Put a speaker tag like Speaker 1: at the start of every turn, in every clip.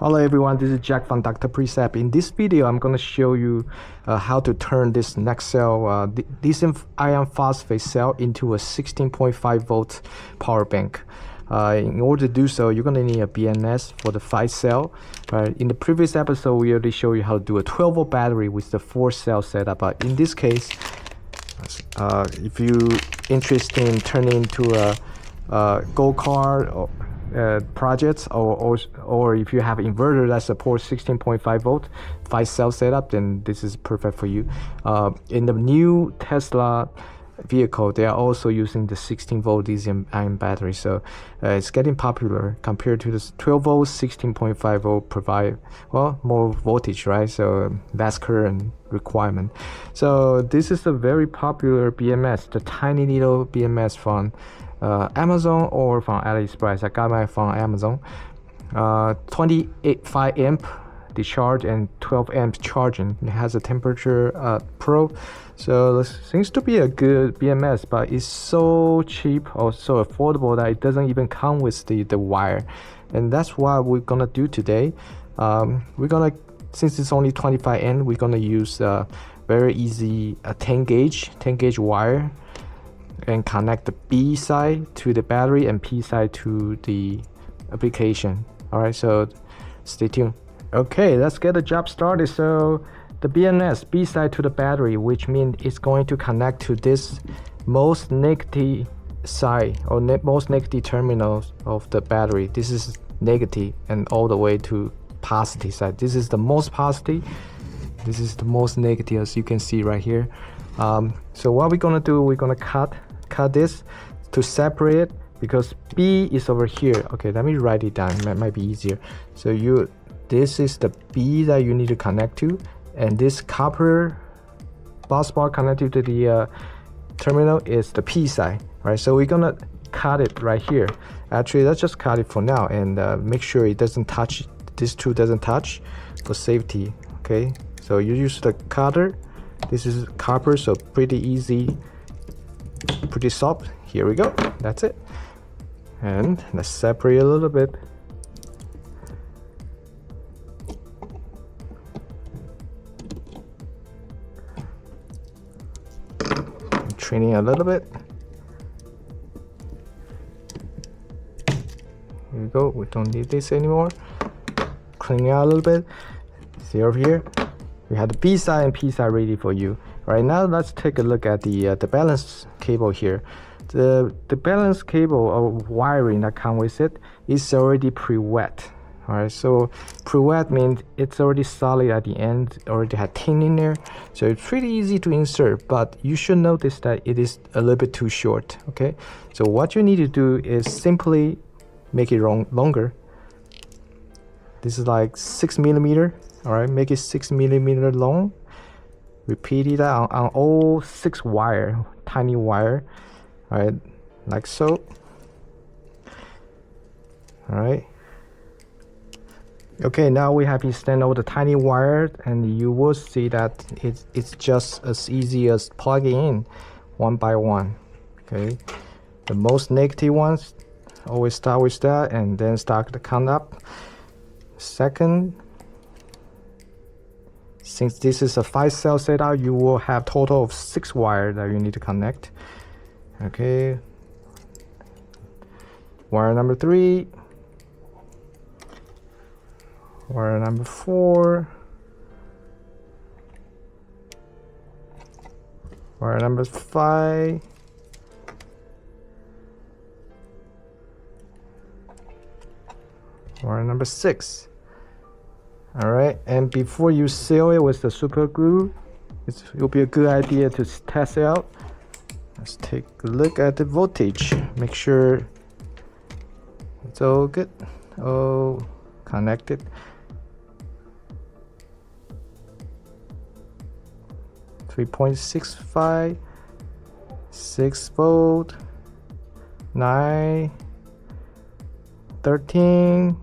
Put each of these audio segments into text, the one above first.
Speaker 1: Hello everyone, this is Jack from Dr. Precept. In this video, I'm going to show you how to turn this Nexcell lithium iron phosphate cell into a 16.5 volt power bank. In order to do so, you're going to need a BMS for the 5 cell. In the previous episode, we already showed you how to do a 12 volt battery with the 4 cell setup. But in this case, if you're interested in turning into a go-kart or projects or if you have inverter that supports 16.5 volt 5 cell setup, then this is perfect for you. In the new Tesla vehicle, they are also using the 16 volt lithium ion battery, so it's getting popular compared to this 12 volt 16.5 volt provide more voltage, right? So less current requirement. So this is a very popular BMS, the tiny little BMS from Amazon or from AliExpress. I got mine from Amazon. 5 amp discharge and 12 amp charging. It has a temperature probe, so it seems to be a good BMS, but it's so cheap or so affordable that it doesn't even come with the wire. And that's what we're gonna do today. Since it's only 25 amp, we're gonna use very easy 10 gauge wire and connect the B side to the battery and P side to the application. All right, so stay tuned. Okay, let's get the job started. So the BMS B side to the battery, which means it's going to connect to this most negative side or most negative terminals of the battery. This is negative and all the way to positive side. This is the most positive, this is the most negative, as you can see right here. So what we're gonna do, we're gonna cut this to separate it, because B is over here. Okay, let me write it down, it might be easier. So this is the B that you need to connect to, and this copper bus bar connected to the terminal is the P side, right? So we're gonna cut it right here. Actually, let's just cut it for now and make sure it doesn't touch, this two doesn't touch for safety. Okay, so you use the cutter. This is copper, so pretty easy, pretty soft. Here we go, that's it. And let's separate a little bit. Training a little bit. Here we go, we don't need this anymore. Cleaning out a little bit. See over here, we have the B side and P side ready for you. Right now, let's take a look at the balance cable here. The balance cable or wiring that comes with it is already pre-wet. All right, so pre-wet means it's already solid at the end, already had tin in there, so it's pretty easy to insert. But you should notice that it is a little bit too short. Okay, so what you need to do is simply make it longer. This is like 6 millimeter. All right, make it 6 millimeter long. Repeat it on all 6 wire, tiny wire. All right, like so. All right. Okay, now we have extended all the tiny wires, and you will see that it's just as easy as plugging in one by one. Okay, the most negative ones, always start with that and then start to count up. Second, since this is a 5 cell setup, you will have total of 6 wires that you need to connect. Okay, wire number 3, wire number 4, wire number 5, wire number 6. All right, and before you seal it with the super glue, it will be a good idea to test it out. Let's take a look at the voltage, make sure it's all good, all connected. 3.65, 6 volt, 9, 13,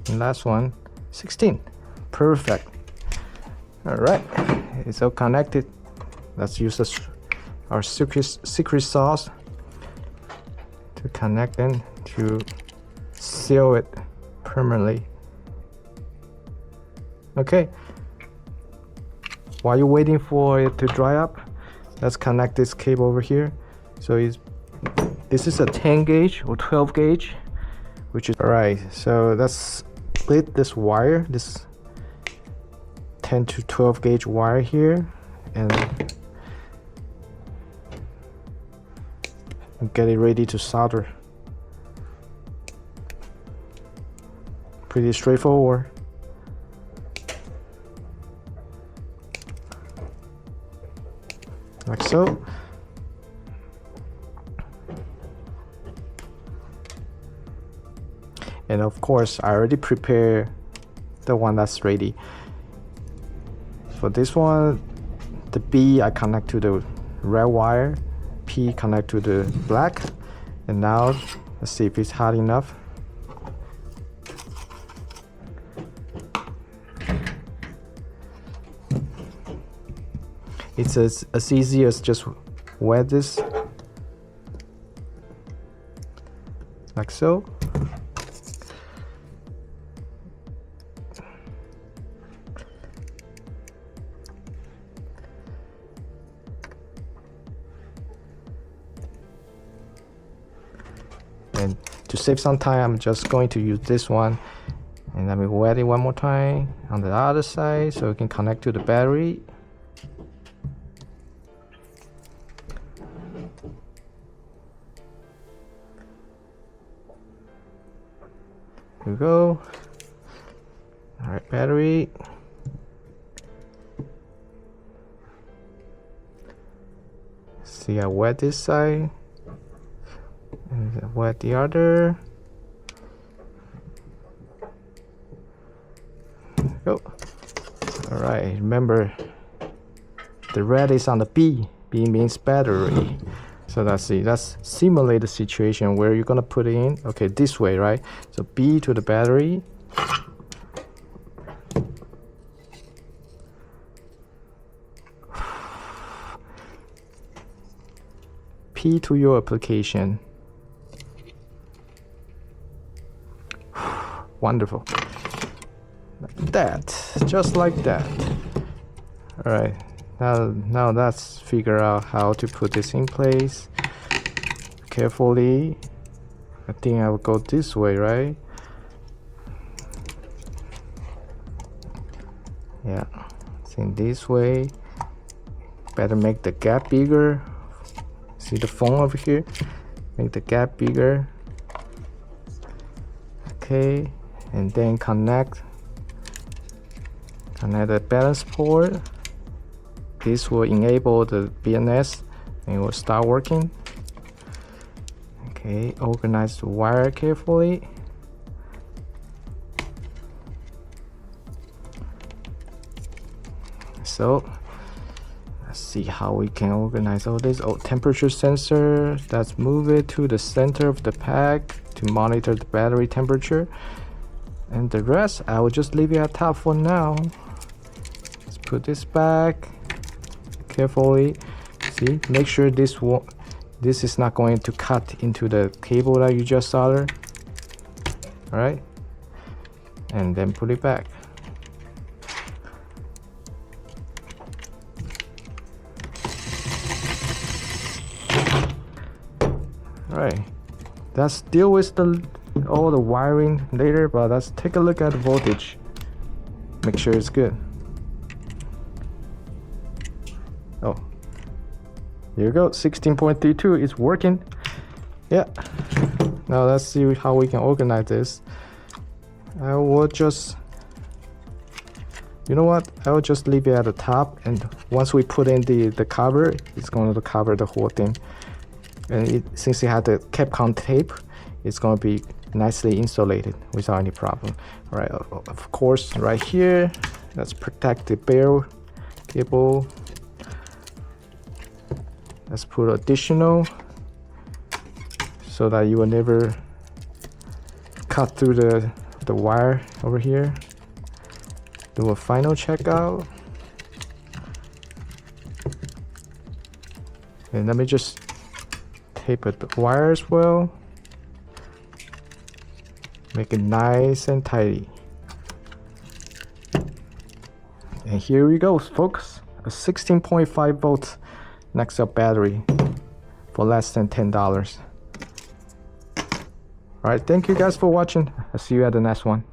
Speaker 1: and last one 16. Perfect. All right, it's all connected. Let's use our secret sauce to connect them to seal it permanently. Okay, while you're waiting for it to dry up, let's connect this cable over here. So this is a 10 gauge or 12 gauge, which is alright. So let's split this wire, this 10 to 12 gauge wire here, and get it ready to solder. Pretty straightforward. Like so. And of course, I already prepared the one that's ready. For this one, the B I connect to the red wire, P connect to the black, and now let's see if it's hot enough. It's as easy as just wet this like so. And to save some time, I'm just going to use this one, and let me wet it one more time on the other side so we can connect to the battery. Here we go. All right, battery. See, I wet this side and wet the other. Go. All right, remember the red is on the B. B means battery. So let's simulate the situation where you're gonna put it in. Okay, this way, right? So B to the battery. P to your application. Wonderful. Like that, just like that. All right. Now let's figure out how to put this in place carefully. I think I will go this way, right? Yeah, it's in this way. Better make the gap bigger. See the phone over here? Make the gap bigger. Okay, and then connect the balance port. This will enable the BNS and it will start working. Okay, organize the wire carefully. So let's see how we can organize all this. Oh, temperature sensor. Let's move it to the center of the pack to monitor the battery temperature. And the rest, I will just leave it at top for now. Let's put this back carefully. See, make sure this is not going to cut into the cable that you just soldered. All right, and then put it back. All right, let's deal with all the wiring later, but let's take a look at the voltage. Make sure it's good. Oh, here you go, 16.32. It's working. Yeah. Now let's see how we can organize this. I will just, you know what? I will just leave it at the top, and once we put in the cover, it's going to cover the whole thing. And since it had the Capcom tape, it's going to be nicely insulated without any problem. All right, of course, right here, let's protect the bare cable. Let's put additional so that you will never cut through the wire over here. Do a final checkout. And let me just tape the wire as well. Make it nice and tidy. And here we go, folks. A 16.5 volt Nexcell battery for less than $10. Alright, thank you guys for watching. I'll see you at the next one.